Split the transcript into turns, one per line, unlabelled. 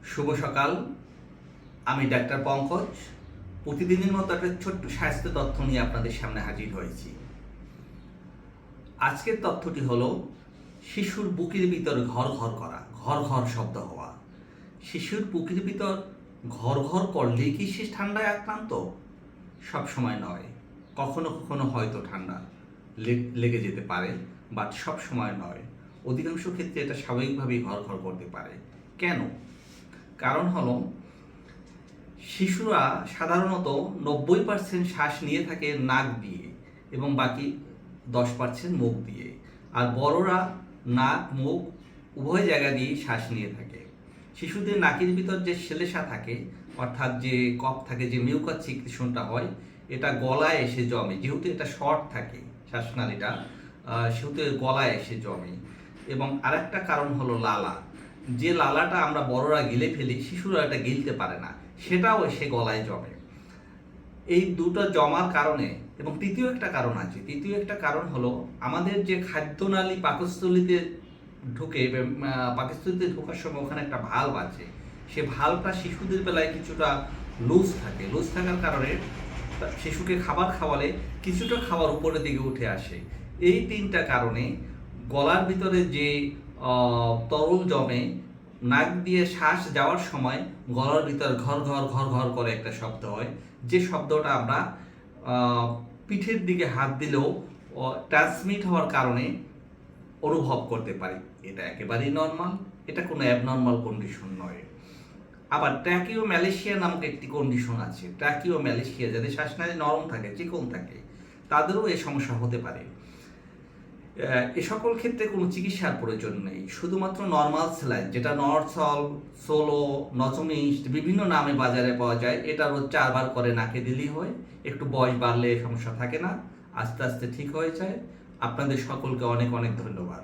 শুভ সকাল। আমি ডাক্তার পঙ্কজ প্রতিদিনের মতো একটা ছোট্ট স্বাস্থ্য তথ্য নিয়ে আপনাদের সামনে হাজির হয়েছি। আজকের তথ্যটি হলো শিশুর বুকের ভিতর ঘর ঘর করা, ঘর ঘর শব্দ হওয়া। শিশুর বুকের ভিতর ঘর ঘর করলেই কি সে ঠান্ডায় আক্রান্ত? সব সময় নয়, কখনো কখনো হয়তো ঠান্ডা লেগে যেতে পারে, বাট সব সময় নয়। অধিকাংশ ক্ষেত্রে এটা স্বাভাবিকভাবেই ঘর ঘর করতে পারে। কেন? কারণ হলো শিশুরা সাধারণত 90% শ্বাস নিয়ে থাকে নাক দিয়ে এবং বাকি 10% মুখ দিয়ে। আর বড়রা নাক মুখ উভয় জায়গা দিয়েই শ্বাস নিয়ে থাকে। শিশুদের নাকের ভিতর যে শ্লেষ্মা থাকে, অর্থাৎ যে কফ থাকে, যে মিউকাস সিক্রেশনটা হয়, এটা গলায় এসে জমে। যেহেতু এটা শর্ট থাকে শ্বাসনালীটা, সেহেতু গলায় এসে জমে। এবং আরেকটা কারণ হলো লালা। যে লালাটা আমরা বড়রা গিলে ফেলি, শিশুরা এটা গিলতে পারে না, সেটাও এসে গলায় জমে। এই দুটো জমার কারণে, এবং তৃতীয় একটা কারণ আছে। তৃতীয় একটা কারণ হলো আমাদের যে খাদ্যনালী পাকস্থলীতে ঢুকে, পাকস্থলীতে ঢোকার সময় ওখানে একটা ভালভ আছে। সে ভালভটা শিশুদের বেলায় কিছুটা লুজ থাকে। লুজ থাকার কারণে শিশুকে খাবার খাওয়ালে কিছুটা খাবার উপরের দিকে উঠে আসে। এই তিনটা কারণে গলার ভিতরে যে তরল জমে, নাক দিয়ে শ্বাস যাওয়ার সময় গলার ভিতর ঘর ঘর ঘর ঘর করে একটা শব্দ হয়, যে শব্দটা আমরা পিঠের দিকে হাত দিলেও ট্রান্সমিট হওয়ার কারণে অনুভব করতে পারি। এটা একেবারেই নর্মাল, এটা কোনো অ্যাবনর্মাল কন্ডিশন নয়। আবার ট্র্যাকিওম্যালেশিয়া নামক একটি কন্ডিশন আছে। ট্র্যাকিওম্যালেশিয়া, যাদের শ্বাসনালী নরম থাকে, চিকন থাকে, তাদেরও এই সমস্যা হতে পারে। এ সকল ক্ষেত্রে কোনো চিকিৎসার প্রয়োজন নেই। শুধুমাত্র নর্মাল স্যালাইন, যেটা নরসল, সোলো, নচমিস্ট বিভিন্ন নামে বাজারে পাওয়া যায়, এটা রোজ 4 বার করে নাকে দিলেই হয়। একটু বয়স বাড়লে সমস্যা থাকে না, আস্তে আস্তে ঠিক হয়ে যায়। আপনাদের সকলকে অনেক অনেক ধন্যবাদ।